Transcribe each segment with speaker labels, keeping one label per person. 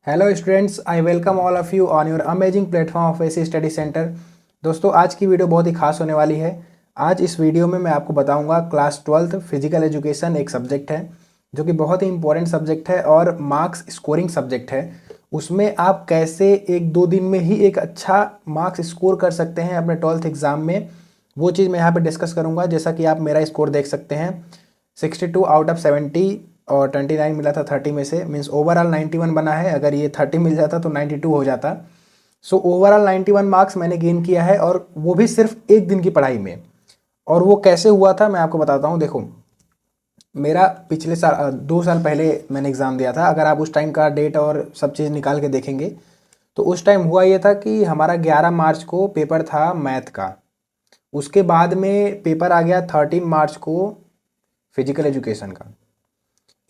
Speaker 1: Hello students, I welcome all of you on your amazing platform of AC study centre. दोस्तों, आज की video बहुत ही खास होने वाली है। आज इस वीडियो में मैं आपको बताऊंगा क्लास 12th फिजिकल एजुकेशन एक सब्जेक्ट है जो कि बहुत ही इंपॉर्टेंट सब्जेक्ट है और मार्क्स स्कोरिंग सब्जेक्ट है। उसमें आप कैसे एक दो दिन में ही एक अच्छा मार्क्स स्कोर कर सकते हैं अपने 12th एग्ज़ाम में, वो चीज़ मैं यहाँ पर डिस्कस करूँगा। जैसा कि आप मेरा स्कोर देख सकते हैं, 62 आउट ऑफ 70 और 29 मिला था 30 में से, मीन्स ओवरऑल 91 बना है। अगर ये 30 मिल जाता तो 92 हो जाता। सो ओवरऑल 91 मार्क्स मैंने गेन किया है, और वो भी सिर्फ एक दिन की पढ़ाई में। और वो कैसे हुआ था मैं आपको बताता हूँ। देखो, मेरा पिछले साल 2 साल पहले मैंने एग्ज़ाम दिया था। अगर आप उस टाइम का डेट और सब चीज़ निकाल के देखेंगे तो उस टाइम हुआ ये था कि हमारा 11 मार्च को पेपर था मैथ का। उसके बाद में पेपर आ गया 13 मार्च को फिजिकल एजुकेशन का।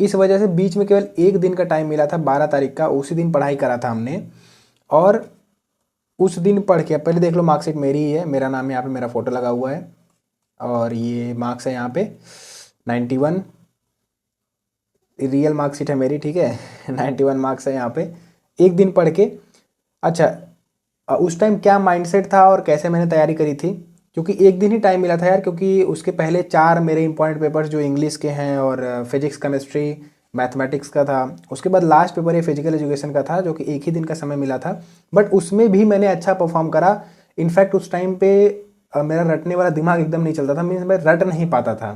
Speaker 1: इस वजह से बीच में केवल एक दिन का टाइम मिला था, 12 तारीख का। उसी दिन पढ़ाई करा था हमने, और उस दिन पढ़ के पहले देख लो, मार्कशीट मेरी ही है, मेरा नाम यहाँ पे, मेरा फ़ोटो लगा हुआ है, और ये मार्क्स है यहाँ पे 91। रियल मार्कशीट है मेरी, ठीक है। 91 मार्क्स है यहाँ पे, एक दिन पढ़ के। अच्छा, उस टाइम क्या माइंडसेट था और कैसे मैंने तैयारी करी थी, क्योंकि एक दिन ही टाइम मिला था यार। क्योंकि उसके पहले 4 मेरे इंपॉर्टेंट पेपर्स जो इंग्लिश के हैं और फिजिक्स, केमिस्ट्री, मैथमेटिक्स का था। उसके बाद लास्ट पेपर ये फिजिकल एजुकेशन का था, जो कि एक ही दिन का समय मिला था। बट उसमें भी मैंने अच्छा परफॉर्म करा। इनफैक्ट उस टाइम पे मेरा रटने वाला दिमाग एकदम नहीं चलता था, मीन्स मैं रट नहीं पाता था।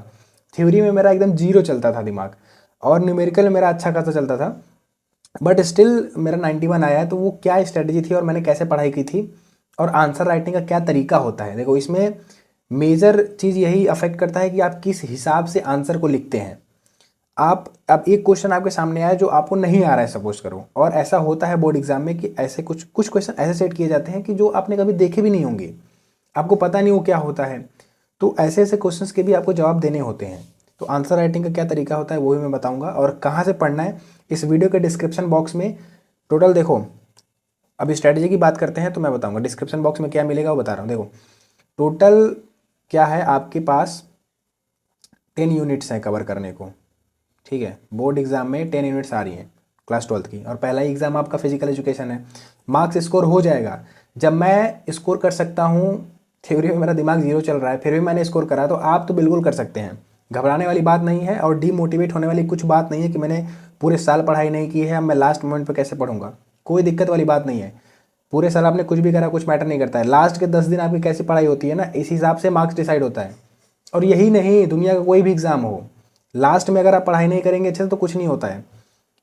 Speaker 1: थ्योरी में मेरा एकदम जीरो चलता था दिमाग, और न्यूमेरिकल में मेरा अच्छा खासा चलता था। बट स्टिल मेरा 91 आया है। तो वो क्या स्ट्रेटजी थी और मैंने कैसे पढ़ाई की थी, और आंसर राइटिंग का क्या तरीका होता है। देखो, इसमें मेजर चीज़ यही अफेक्ट करता है कि आप किस हिसाब से आंसर को लिखते हैं। आप अब एक क्वेश्चन आपके सामने आया जो आपको नहीं आ रहा है, सपोज करो, और ऐसा होता है बोर्ड एग्जाम में कि ऐसे कुछ कुछ क्वेश्चन ऐसे सेट किए जाते हैं कि जो आपने कभी देखे भी नहीं होंगे, आपको पता नहीं वो क्या होता है। तो ऐसे ऐसे क्वेश्चंस के भी आपको जवाब देने होते हैं। तो आंसर राइटिंग का क्या तरीका होता है वो भी मैं बताऊंगा, और कहाँ से पढ़ना है इस वीडियो के डिस्क्रिप्शन बॉक्स में। टोटल देखो, अभी स्ट्रैटेजी की बात करते हैं तो मैं बताऊंगा डिस्क्रिप्शन बॉक्स में क्या मिलेगा, वो बता रहा हूँ। देखो, टोटल क्या है आपके पास, 10 यूनिट्स हैं कवर करने को, ठीक है। बोर्ड एग्जाम में 10 यूनिट्स आ रही हैं क्लास 12th की, और पहला ही एग्जाम आपका फिजिकल एजुकेशन है। मार्क्स स्कोर हो जाएगा जब मैं स्कोर कर सकता हूँ। थ्योरी में मेरा दिमाग जीरो चल रहा है, फिर भी मैंने स्कोर करा, तो आप तो बिल्कुल कर सकते हैं। घबराने वाली बात नहीं है, और डीमोटिवेट होने वाली कुछ बात नहीं है कि मैंने पूरे साल पढ़ाई नहीं की है, अब मैं लास्ट मोमेंट पर कैसे पढ़ूंगा। कोई दिक्कत वाली बात नहीं है। पूरे साल आपने कुछ भी करा, कुछ मैटर नहीं करता है। लास्ट के 10 दिन आपकी कैसी पढ़ाई होती है ना, इस हिसाब से मार्क्स डिसाइड होता है। और यही नहीं, दुनिया का कोई भी एग्जाम हो, लास्ट में अगर आप पढ़ाई नहीं करेंगे अच्छे से तो कुछ नहीं होता है।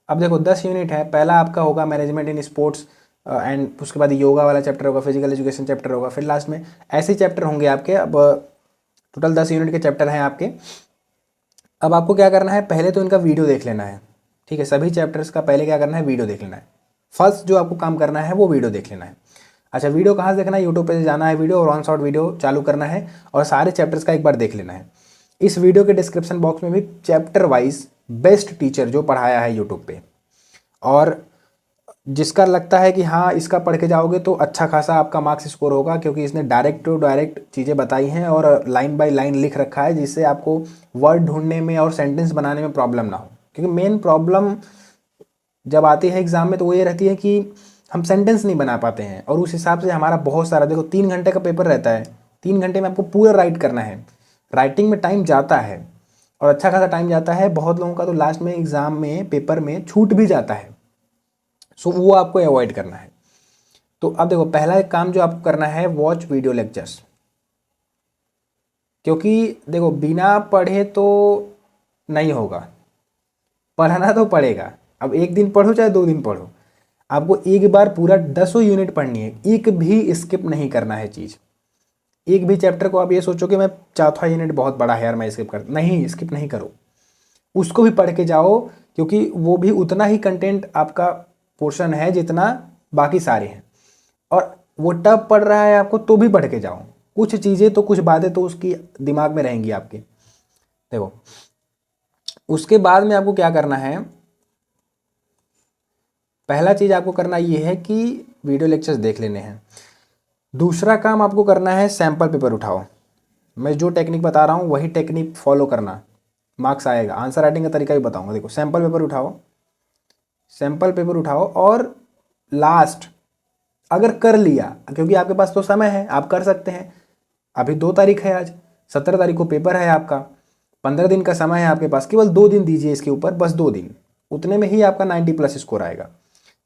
Speaker 1: अब देखो, 10 यूनिट है। पहला आपका होगा मैनेजमेंट इन स्पोर्ट्स, एंड उसके बाद योगा वाला चैप्टर होगा, फिजिकल एजुकेशन चैप्टर होगा, फिर लास्ट में ऐसे चैप्टर होंगे आपके। अब टोटल 10 यूनिट के चैप्टर हैं आपके। अब आपको क्या करना है, पहले तो इनका वीडियो देख लेना है, ठीक है। सभी चैप्टर्स का पहले क्या करना है, वीडियो देख लेना है। फर्स्ट जो आपको काम करना है वो वीडियो देख लेना है। अच्छा, वीडियो कहाँ से देखना है, यूट्यूब पे जाना है वीडियो, और ऑन शॉट वीडियो चालू करना है, और सारे चैप्टर्स का एक बार देख लेना है। इस वीडियो के डिस्क्रिप्शन बॉक्स में भी चैप्टर वाइज बेस्ट टीचर जो पढ़ाया है यूट्यूब पे, और जिसका लगता है कि हाँ इसका पढ़ के जाओगे तो अच्छा खासा आपका मार्क्स स्कोर होगा, क्योंकि इसने डायरेक्ट टू डायरेक्ट चीज़ें बताई हैं और लाइन बाय लाइन लिख रखा है, जिससे आपको वर्ड ढूंढने में और सेंटेंस बनाने में प्रॉब्लम ना हो। क्योंकि मेन प्रॉब्लम जब आती है एग्जाम में तो वो ये रहती है कि हम सेंटेंस नहीं बना पाते हैं, और उस हिसाब से हमारा बहुत सारा, देखो 3 घंटे का पेपर रहता है, 3 घंटे में आपको पूरा राइट करना है। राइटिंग में टाइम जाता है, और अच्छा खासा टाइम जाता है। बहुत लोगों का तो लास्ट में एग्जाम में पेपर में छूट भी जाता है। सो वो आपको अवॉइड करना है। तो अब देखो, पहला एक काम जो आपको करना है, वॉच वीडियो लेक्चर्स। क्योंकि देखो, बिना पढ़े तो नहीं होगा, पढ़ना तो पड़ेगा। अब एक दिन पढ़ो चाहे 2 दिन पढ़ो, आपको एक बार पूरा 10 यूनिट पढ़नी है, एक भी स्किप नहीं करना है चीज़। एक भी चैप्टर को आप ये सोचो कि मैं चौथा यूनिट बहुत बड़ा है यार, मैं स्किप कर, नहीं, स्किप नहीं करो, उसको भी पढ़ के जाओ। क्योंकि वो भी उतना ही कंटेंट आपका पोर्शन है जितना बाकी सारे हैं, और वो टफ पढ़ रहा है आपको तो भी पढ़ के जाओ। कुछ चीज़ें तो, कुछ बातें तो उसकी दिमाग में रहेंगी आपके। देखो, उसके बाद में आपको क्या करना है, पहला चीज़ आपको करना ये है कि वीडियो लेक्चर्स देख लेने हैं। दूसरा काम आपको करना है, सैम्पल पेपर उठाओ। मैं जो टेक्निक बता रहा हूँ वही टेक्निक फॉलो करना, मार्क्स आएगा। आंसर राइटिंग का तरीका भी बताऊंगा। देखो, सैम्पल पेपर उठाओ, सैम्पल पेपर उठाओ, और लास्ट अगर कर लिया, क्योंकि आपके पास तो समय है, आप कर सकते हैं। अभी 2 तारीख है, आज 17 तारीख को पेपर है आपका, 15 दिन का समय है आपके पास, केवल 2 दिन दीजिए इसके ऊपर, बस 2 दिन, उतने में ही आपका 90 प्लस स्कोर आएगा।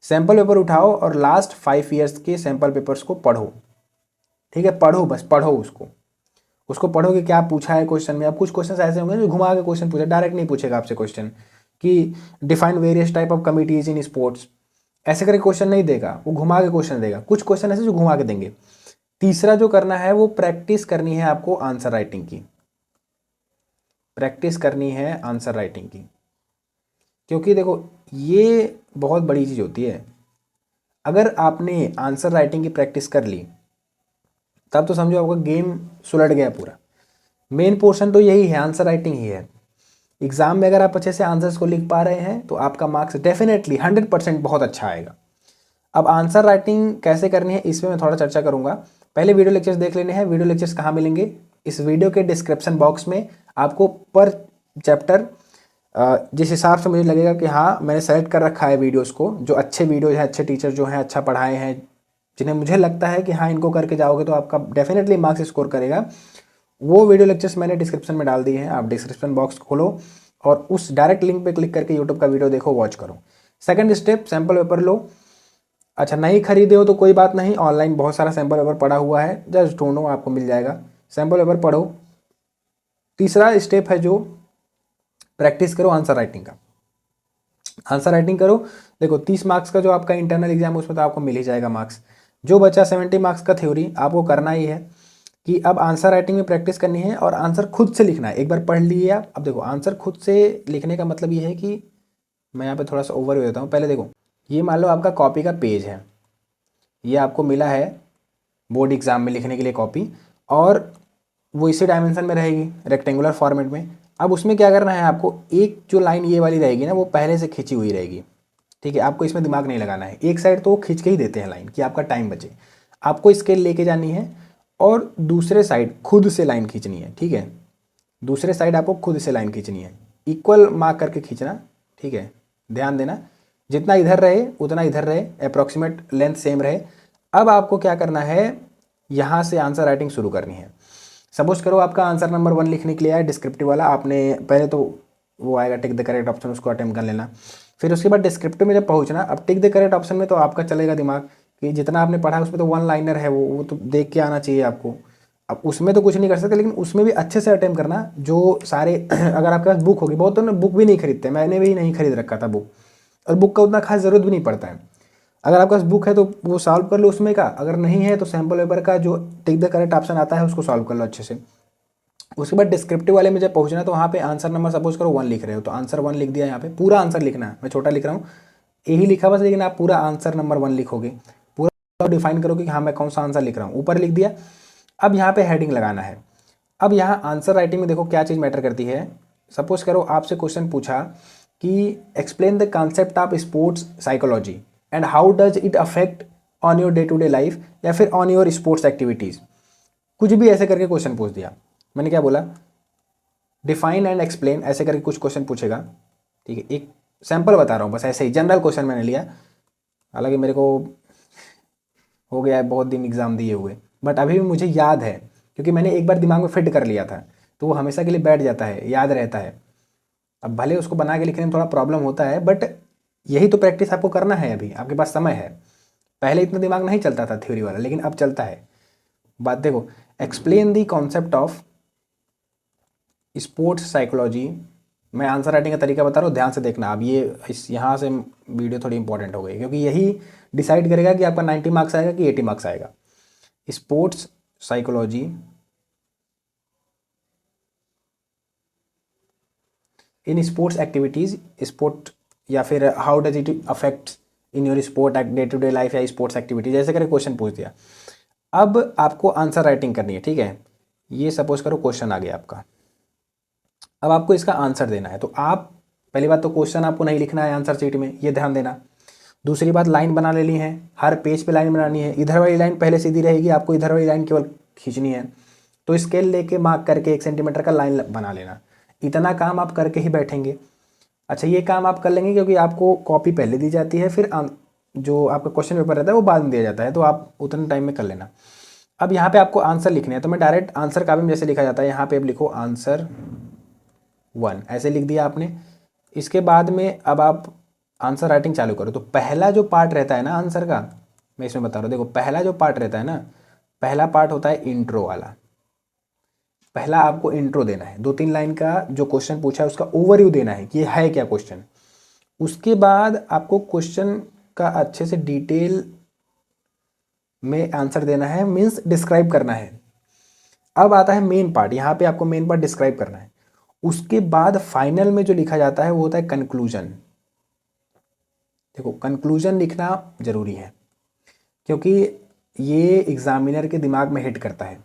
Speaker 1: सैम्पल पेपर उठाओ और लास्ट 5 ईयर्स के सैम्पल पेपर्स को पढ़ो, ठीक है, पढ़ो, बस पढ़ो उसको पढ़ो कि क्या पूछा है क्वेश्चन में। अब कुछ क्वेश्चन ऐसे होंगे जो घुमा के क्वेश्चन पूछे, डायरेक्ट नहीं पूछेगा आपसे क्वेश्चन कि define various type of committees in sports, ऐसे करके क्वेश्चन नहीं देगा, वो घुमा के क्वेश्चन देगा। कुछ क्वेश्चन ऐसे जो घुमा के देंगे। तीसरा जो करना है वो प्रैक्टिस करनी है आपको आंसर राइटिंग की, प्रैक्टिस करनी है आंसर राइटिंग की, क्योंकि देखो ये बहुत बड़ी चीज़ होती है। अगर आपने आंसर राइटिंग की प्रैक्टिस कर ली तब तो समझो आपका गेम सुलट गया पूरा। मेन पोर्शन तो यही है, आंसर राइटिंग ही है। एग्जाम में अगर आप अच्छे से आंसर्स को लिख पा रहे हैं तो आपका मार्क्स डेफिनेटली 100% बहुत अच्छा आएगा। अब आंसर राइटिंग कैसे करनी है इसमें मैं थोड़ा चर्चा करूंगा। पहले वीडियो लेक्चर्स देख लेने हैं। वीडियो लेक्चर्स कहाँ मिलेंगे? इस वीडियो के डिस्क्रिप्शन बॉक्स में आपको पर चैप्टर जिस हिसाब से मुझे लगेगा कि हाँ मैंने सेलेक्ट कर रखा है वीडियोस को, जो अच्छे वीडियोज हैं, अच्छे टीचर जो हैं, अच्छा पढ़ाए हैं, जिन्हें मुझे लगता है कि हाँ इनको करके जाओगे तो आपका डेफिनेटली मार्क्स स्कोर करेगा, वो वीडियो लेक्चर्स मैंने डिस्क्रिप्शन में डाल दिए हैं। आप डिस्क्रिप्शन बॉक्स खोलो और उस डायरेक्ट लिंक पे क्लिक करके यूट्यूब का वीडियो देखो, वॉच करो। सेकंड स्टेप, सैम्पल पेपर लो। अच्छा नहीं खरीदे हो तो कोई बात नहीं, ऑनलाइन बहुत सारा सैम्पल पेपर पड़ा हुआ है, जस्ट ढूंढो आपको मिल जाएगा, सैम्पल पेपर पढ़ो। तीसरा स्टेप है जो प्रैक्टिस करो आंसर राइटिंग का। आंसर राइटिंग करो। देखो 30 मार्क्स का जो आपका इंटरनल एग्जाम है उसमें तो आपको मिल ही जाएगा मार्क्स। जो बचा 70 मार्क्स का थ्योरी, आपको करना ही है कि अब आंसर राइटिंग में प्रैक्टिस करनी है और आंसर खुद से लिखना है। एक बार पढ़ लिए आप, अब देखो आंसर खुद से लिखने का मतलब ये है कि मैं यहाँ पे थोड़ा सा ओवरव्यू देता हूँ। पहले देखो, ये मान लो आपका कॉपी का पेज है, ये आपको मिला है बोर्ड एग्जाम में लिखने के लिए कॉपी, और वो इसी डायमेंशन में रहेगी, रेक्टेंगुलर फॉर्मेट में। अब उसमें क्या करना है आपको, एक जो लाइन ये वाली रहेगी ना वो पहले से खींची हुई रहेगी, ठीक है, आपको इसमें दिमाग नहीं लगाना है। एक साइड तो वो खींच के ही देते हैं लाइन कि आपका टाइम बचे, आपको स्केल लेके जानी है और दूसरे साइड खुद से लाइन खींचनी है, ठीक है, दूसरे साइड आपको खुद से लाइन खींचनी है, इक्वल मार्क करके खींचना, ठीक है, ध्यान देना, जितना इधर रहे उतना इधर रहे, अप्रॉक्सीमेट लेंथ सेम रहे। अब आपको क्या करना है, यहाँ से आंसर राइटिंग शुरू करनी है। सपोज करो आपका आंसर नंबर 1 लिखने के लिए आया डिस्क्रिप्टिव वाला, आपने पहले तो वो आएगा टिक द करेक्ट ऑप्शन, उसको अटेम्प्ट कर लेना, फिर उसके बाद डिस्क्रिप्टिव में जब पहुंचना, अब टिक द करेक्ट ऑप्शन में तो आपका चलेगा दिमाग कि जितना आपने पढ़ा है उसमें तो 1 लाइनर है, वो तो देख के आना चाहिए आपको। अब उसमें तो कुछ नहीं कर सकते, लेकिन उसमें भी अच्छे से अटेम्प्ट करना, जो सारे अगर आपके पास बुक होगी, बहुत तो ना बुक भी नहीं खरीदते, मैंने भी नहीं खरीद रखा था बुक, और बुक का उतना खास ज़रूरत भी नहीं पड़ता है। अगर आपके पास बुक है तो वो सॉल्व कर लो उसमें का, अगर नहीं है तो सैम्पल पेपर का जो टिक द करेक्ट ऑप्शन आता है उसको सॉल्व कर लो अच्छे से। उसके बाद डिस्क्रिप्टिव वाले में जब पहुंचना तो वहाँ पे आंसर नंबर सपोज करो 1 लिख रहे हो तो आंसर 1 लिख दिया, यहाँ पे पूरा आंसर लिखना है, मैं छोटा लिख रहा हूँ यही लिखा बस, लेकिन आप पूरा आंसर नंबर 1 लिखोगे, पूरा डिफाइन करोगे कि हाँ मैं कौन सा आंसर लिख रहा हूँ, ऊपर लिख दिया। अब यहाँ पे हेडिंग लगाना है। अब यहाँ आंसर राइटिंग में देखो क्या चीज़ मैटर करती है। सपोज करो आपसे क्वेश्चन पूछा कि explain the concept of sports psychology and how does it affect on your day to day life, या फिर ऑन योर स्पोर्ट्स एक्टिविटीज़, कुछ भी ऐसे करके क्वेश्चन पूछ दिया। मैंने क्या बोला, डिफाइन एंड एक्सप्लेन, ऐसे करके कुछ क्वेश्चन पूछेगा, ठीक है, एक सैंपल बता रहा हूँ बस, ऐसे ही जनरल क्वेश्चन मैंने लिया, हालांकि मेरे को हो गया है बहुत दिन एग्जाम दिए हुए, बट अभी भी मुझे याद है क्योंकि मैंने एक बार दिमाग में फिट कर लिया था, तो वो हमेशा के लिए बैठ जाता है, याद रहता है। अब भले उसको बना के लिखने में थोड़ा प्रॉब्लम होता है, बट यही तो प्रैक्टिस आपको करना है, अभी आपके पास समय है। पहले इतना दिमाग नहीं चलता था थ्योरी वाला, लेकिन अब चलता है। बात देखो, explain the concept of sports psychology, मैं आंसर राइटिंग का तरीका बता रहा हूँ, ध्यान से देखना। अब ये इस यहाँ से वीडियो थोड़ी इंपॉर्टेंट हो गई, क्योंकि यही डिसाइड करेगा कि आपका 90 मार्क्स आएगा कि 80 मार्क्स आएगा। Sports psychology in sports activities, sport या फिर how does it affect in your sport day to day life या स्पोर्ट्स एक्टिविटीज, ऐसे करके क्वेश्चन पूछ दिया। अब आपको आंसर राइटिंग करनी है, ठीक है, ये सपोज करो क्वेश्चन आ गया आपका, अब आपको इसका आंसर देना है। तो आप पहली बात तो क्वेश्चन आपको नहीं लिखना है आंसर शीट में, ये ध्यान देना। दूसरी बात, लाइन बना लेनी है, हर पेज पे लाइन बनानी है, इधर वाली लाइन पहले सीधी रहेगी, आपको इधर वाली लाइन केवल खींचनी है, तो स्केल लेके मार्क करके 1 सेंटीमीटर का लाइन बना लेना। इतना काम आप करके ही बैठेंगे। अच्छा, ये काम आप कर लेंगे क्योंकि आपको कॉपी पहले दी जाती है, फिर जो आपका क्वेश्चन पेपर रहता है वो बाद में दिया जाता है, तो आप उतने टाइम में कर लेना। अब यहाँ पे आपको आंसर लिखने हैं, तो मैं डायरेक्ट आंसर कापी में जैसे लिखा जाता है यहाँ पे अब लिखो आंसर 1, ऐसे लिख दिया आपने। इसके बाद में अब आप आंसर राइटिंग चालू करो। तो पहला जो पार्ट रहता है ना आंसर का, मैं इसमें बता रहा हूँ, देखो पहला जो पार्ट रहता है ना, पहला पार्ट होता है इंट्रो वाला। पहला आपको इंट्रो देना है, 2-3 लाइन का जो क्वेश्चन पूछा है उसका ओवरव्यू देना है कि ये है क्या क्वेश्चन। उसके बाद आपको क्वेश्चन का अच्छे से डिटेल में आंसर देना है, मीन्स डिस्क्राइब करना है। अब आता है मेन पार्ट, यहाँ पे आपको मेन पार्ट डिस्क्राइब करना है। उसके बाद फाइनल में जो लिखा जाता है वो होता है कंक्लूजन। देखो कंक्लूजन लिखना जरूरी है, क्योंकि ये एग्जामिनर के दिमाग में हिट करता है।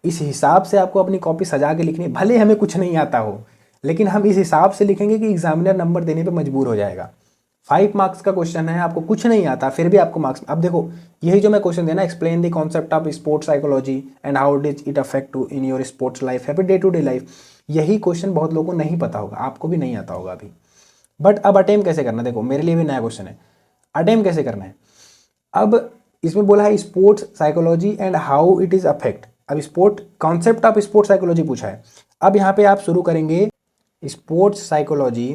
Speaker 1: इस हिसाब से आपको अपनी कॉपी सजा के लिखनी है, भले हमें कुछ नहीं आता हो, लेकिन हम इस हिसाब से लिखेंगे कि एग्जामिनर नंबर देने पे मजबूर हो जाएगा। 5 मार्क्स का क्वेश्चन है, आपको कुछ नहीं आता फिर भी आपको मार्क्स। अब देखो यही जो मैं क्वेश्चन देना, explain the concept of sports psychology and how did it affect to in your sports life happy day to day life, यही क्वेश्चन बहुत लोगों को नहीं पता होगा, आपको भी नहीं आता होगा अभी। बट अब अटेम्प्ट कैसे करना, देखो मेरे लिए भी नया क्वेश्चन है, अटेम्प्ट कैसे करना है। अब इसमें बोला है sports psychology and how it is affect. अब sport concept of sports psychology पूछा है। अब यहाँ पे आप शुरू करेंगे स्पोर्ट्स साइकोलॉजी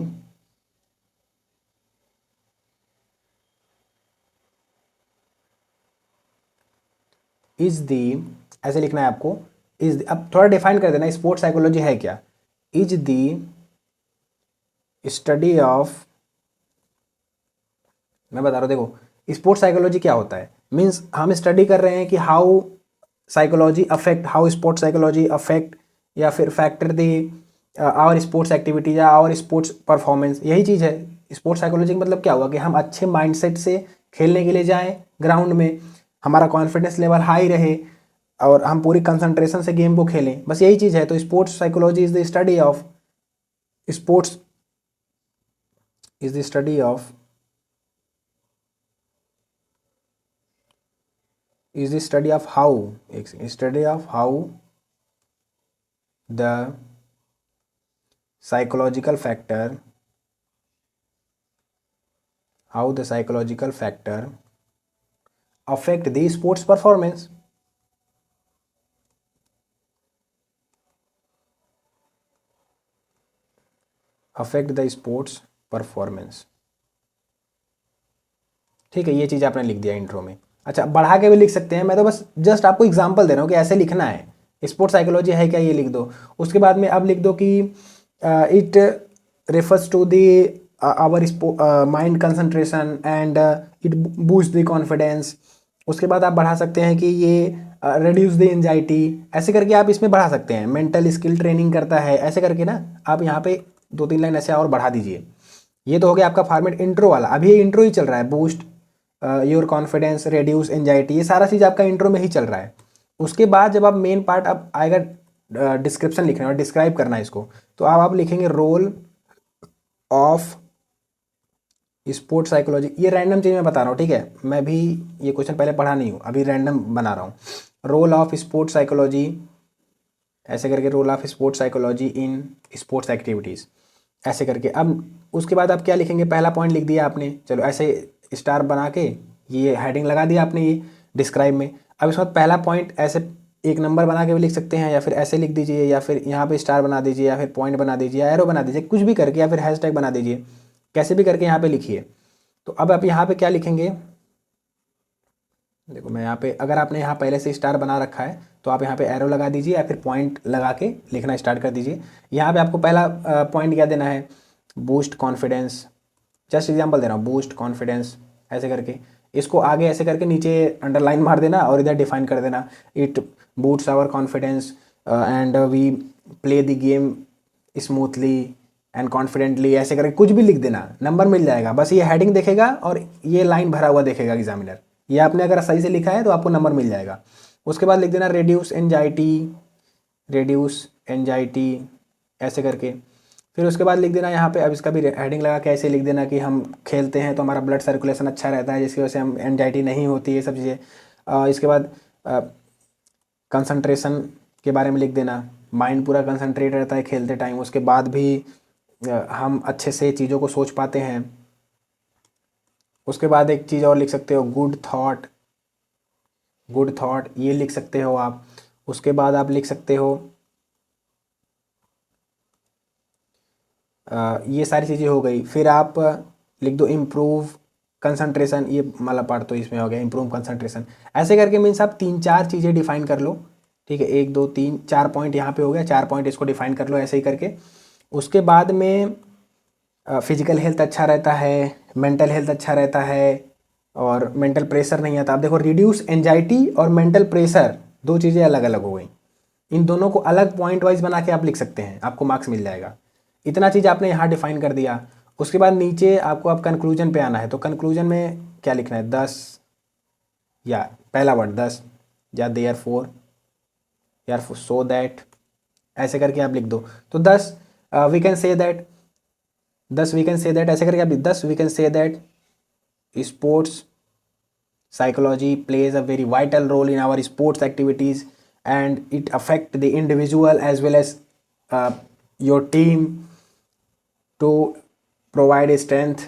Speaker 1: इज दी, ऐसे लिखना है आपको, इज, अब थोड़ा डिफाइन कर देना स्पोर्ट्स साइकोलॉजी है क्या। इज दी स्टडी ऑफ, मैं बता रहा हूँ, देखो स्पोर्ट्स साइकोलॉजी क्या होता है, मीन्स हम स्टडी कर रहे हैं कि how psychology affect, how sports psychology affect या फिर factor the our sports activities या आवर स्पोर्ट्स परफॉर्मेंस, यही चीज़ है। स्पोर्ट्स साइकोलॉजी का मतलब क्या हुआ कि हम अच्छे माइंडसेट से खेलने के लिए जाएं ग्राउंड में, हमारा कॉन्फिडेंस लेवल हाई रहे और हम पूरी कंसंट्रेशन से गेम को खेलें, बस यही चीज़ है। तो sports psychology is the study of, sports is the study of, is the study of how, study of how the psychological factor, how the psychological factor affect the sports performance, affect the sports performance। ठीक है, ये चीज़ आपने लिख दिया intro में। अच्छा बढ़ा के भी लिख सकते हैं, मैं तो बस जस्ट आपको एग्जांपल दे रहा हूँ कि ऐसे लिखना है, स्पोर्ट्स साइकोलॉजी है क्या ये लिख दो। उसके बाद में अब लिख दो कि it refers to the our mind concentration and it boost the confidence. उसके बाद आप बढ़ा सकते हैं कि ये रिड्यूस द एंजाइटी, ऐसे करके आप इसमें बढ़ा सकते हैं। मेंटल स्किल ट्रेनिंग करता है, ऐसे करके ना आप यहाँ पे 2-3 लाइन ऐसे और बढ़ा दीजिए। ये तो हो गया आपका फॉर्मेट इंट्रो वाला, अभी ये इंट्रो ही चल रहा है, boost your confidence, reduce anxiety, ये सारा चीज़ आपका इंट्रो में ही चल रहा है। उसके बाद जब आप मेन पार्ट अब आएगा डिस्क्रिप्शन लिखना और डिस्क्राइब करना है इसको, तो आप लिखेंगे रोल ऑफ स्पोर्ट्स साइकोलॉजी। ये रैंडम चीज़ मैं बता रहा हूँ, ठीक है, मैं भी ये क्वेश्चन पहले पढ़ा नहीं हूँ, अभी रैंडम बना रहा हूँ। रोल ऑफ स्पोर्ट्स साइकोलॉजी, ऐसे करके role of sports psychology in sports activities, ऐसे करके। अब उसके बाद आप क्या लिखेंगे, पहला पॉइंट लिख दिया आपने, चलो ऐसे स्टार बना के ये हेडिंग लगा दिया आपने ये डिस्क्राइब में। अब इसके बाद पहला पॉइंट ऐसे एक नंबर बना के भी लिख सकते हैं, या फिर ऐसे लिख दीजिए, या फिर यहाँ पे स्टार बना दीजिए, या फिर पॉइंट बना दीजिए, या एरो बना दीजिए, कुछ भी करके, या फिर हैशटैग बना दीजिए, कैसे भी करके यहाँ पे लिखिए। तो अब आप यहाँ पे क्या लिखेंगे, देखो मैं यहाँ पे, अगर आपने यहाँ पहले से स्टार बना रखा है तो आप यहाँ पे एरो लगा दीजिए या फिर पॉइंट लगा के लिखना स्टार्ट कर दीजिए। यहाँ पे आपको पहला पॉइंट क्या देना है, बूस्ट कॉन्फिडेंस, जस्ट एग्जांपल दे रहा हूँ, बूस्ट कॉन्फिडेंस, ऐसे करके इसको आगे ऐसे करके नीचे अंडरलाइन मार देना और इधर डिफाइन कर देना, it boosts our confidence and we play the game smoothly and confidently, ऐसे करके कुछ भी लिख देना, नंबर मिल जाएगा। बस ये हेडिंग देखेगा और ये लाइन भरा हुआ देखेगा एग्जामिनर, ये आपने अगर सही से लिखा है तो आपको नंबर मिल जाएगा। उसके बाद लिख देना रेड्यूस एंजाइटी, रेड्यूस एंजाइटी, ऐसे करके। फिर उसके बाद लिख देना यहाँ पे, अब इसका भी हेडिंग लगा के ऐसे लिख देना कि हम खेलते हैं तो हमारा ब्लड सर्कुलेशन अच्छा रहता है, जिसकी वजह से हम एंजाइटी नहीं होती, ये सब चीज़ें। इसके बाद कंसंट्रेशन के बारे में लिख देना, माइंड पूरा कंसंट्रेट रहता है खेलते टाइम, उसके बाद भी हम अच्छे से चीज़ों को सोच पाते हैं। उसके बाद एक चीज़ और लिख सकते हो, गुड थॉट, गुड थॉट ये लिख सकते हो आप। उसके बाद आप लिख सकते हो ये सारी चीज़ें हो गई। फिर आप लिख दो इम्प्रूव कंसंट्रेशन, ये मतलब पार्ट तो इसमें हो गया, इम्प्रूव कंसंट्रेशन। ऐसे करके मीन्स आप 3-4 चीज़ें डिफाइन कर लो, ठीक है, 1 2 3 4 पॉइंट यहाँ पे हो गया, 4 पॉइंट इसको डिफाइन कर लो ऐसे ही करके। उसके बाद में फिजिकल हेल्थ अच्छा रहता है, मेंटल हेल्थ अच्छा रहता है, और मेंटल प्रेशर नहीं आता। आप देखो रिड्यूस एंजाइटी और मेंटल प्रेशर दो चीज़ें अलग अलग हो गई। इन दोनों को अलग पॉइंट वाइज बना के आप लिख सकते हैं, आपको मार्क्स मिल जाएगा। इतना चीज़ आपने यहाँ डिफाइन कर दिया। उसके बाद नीचे आपको अब कंक्लूजन पे आना है, तो कंक्लूजन में क्या लिखना है, 10 या पहला वर्ड 10 या देयर फोर या सो दैट, ऐसे करके आप लिख दो। तो 10 we can say that, 10 we can say that, ऐसे करके आप 10 we can say that sports psychology plays a very vital role in our sports activities, and it affect the individual as well as your team to provide a strength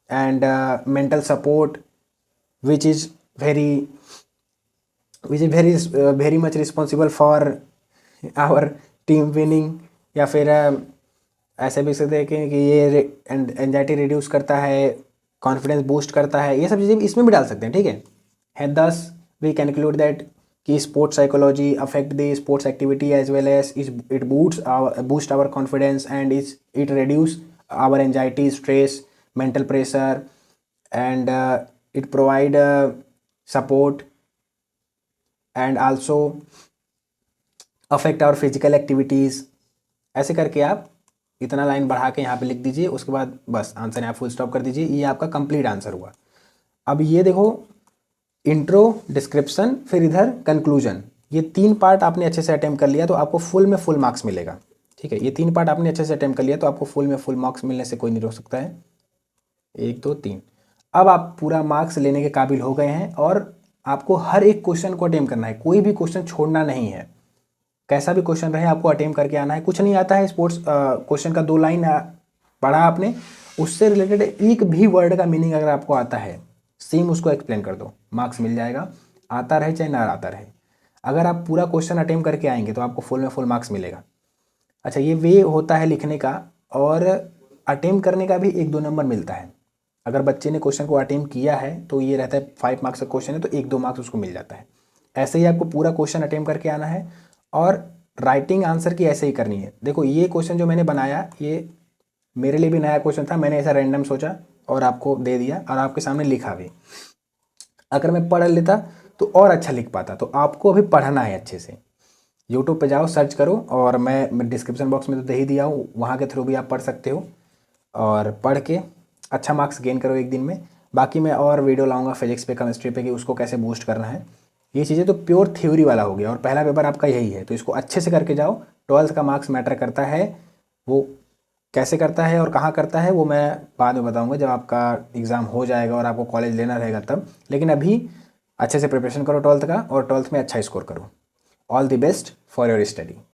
Speaker 1: and mental support, which is very very much responsible for our team winning। या फिर ऐसे भी सकते हैं कि ये anxiety reduce करता है, कॉन्फिडेंस बूस्ट करता है, ये सब चीज़ें इसमें भी डाल सकते हैं, ठीक है। दस वी कैन कंक्लूड दैट कि sports psychology affect the sports activity as well as it boost our confidence and it reduce our anxiety, stress, mental pressure, and it provide support and also affect our physical activities. ऐसे करके आप इतना line बढ़ा के यहाँ पे लिख दीजिए। उसके बाद बस आंसर यहाँ फुल स्टॉप कर दीजिए, ये आपका कंप्लीट आंसर हुआ। अब ये देखो इंट्रो, डिस्क्रिप्शन, फिर इधर कंक्लूजन, ये 3 पार्ट आपने अच्छे से अटेम्प्ट कर लिया तो आपको फुल में फुल मार्क्स मिलेगा, ठीक है। ये 3 पार्ट आपने अच्छे से अटेम्प्ट कर लिया तो आपको फुल में फुल मार्क्स मिलने से कोई नहीं रोक सकता है। 1 2 3, अब आप पूरा मार्क्स लेने के काबिल हो गए हैं और आपको हर एक क्वेश्चन को अटेम्प्ट करना है, कोई भी क्वेश्चन छोड़ना नहीं है। कैसा भी क्वेश्चन रहे आपको अटेम्प्ट करके आना है। कुछ नहीं आता है स्पोर्ट्स क्वेश्चन का 2 लाइन पढ़ा आपने, उससे रिलेटेड एक भी वर्ड का मीनिंग अगर आपको आता है सेम उसको एक्सप्लेन कर दो, मार्क्स मिल जाएगा, आता रहे चाहे ना आता रहे। अगर आप पूरा क्वेश्चन अटेम्प्ट करके आएंगे तो आपको फुल में फुल मार्क्स मिलेगा। अच्छा, ये वे होता है लिखने का, और अटेम्प्ट करने का भी 1-2 नंबर मिलता है। अगर बच्चे ने क्वेश्चन को अटेम्प्ट किया है तो ये रहता है 5 मार्क्स का क्वेश्चन है तो 1-2 मार्क्स उसको मिल जाता है। ऐसे ही आपको पूरा क्वेश्चन अटेम्प्ट करके आना है और राइटिंग आंसर की ऐसे ही करनी है। देखो ये क्वेश्चन जो मैंने बनाया ये मेरे लिए भी नया क्वेश्चन था, मैंने ऐसा रैंडम सोचा और आपको दे दिया और आपके सामने लिखा भी। अगर मैं पढ़ लेता तो और अच्छा लिख पाता, तो आपको अभी पढ़ना है अच्छे से। यूट्यूब पे जाओ, सर्च करो, और मैं डिस्क्रिप्शन बॉक्स में तो दे ही दिया हूँ, वहाँ के थ्रू भी आप पढ़ सकते हो और पढ़ के अच्छा मार्क्स गेन करो एक दिन में। बाकी मैं और वीडियो लाऊंगा फिजिक्स पे, केमिस्ट्री पे कि उसको कैसे बूस्ट करना है। ये चीज़ें तो प्योर थ्योरी वाला हो गया और पहला पेपर आपका यही है, तो इसको अच्छे से करके जाओ। 12th का मार्क्स मैटर करता है, वो कैसे करता है और कहाँ करता है वो मैं बाद में बताऊंगा जब आपका एग्ज़ाम हो जाएगा और आपको कॉलेज लेना रहेगा तब। लेकिन अभी अच्छे से प्रिपरेशन करो 12th का और 12th में अच्छा स्कोर करो। All the best for your study.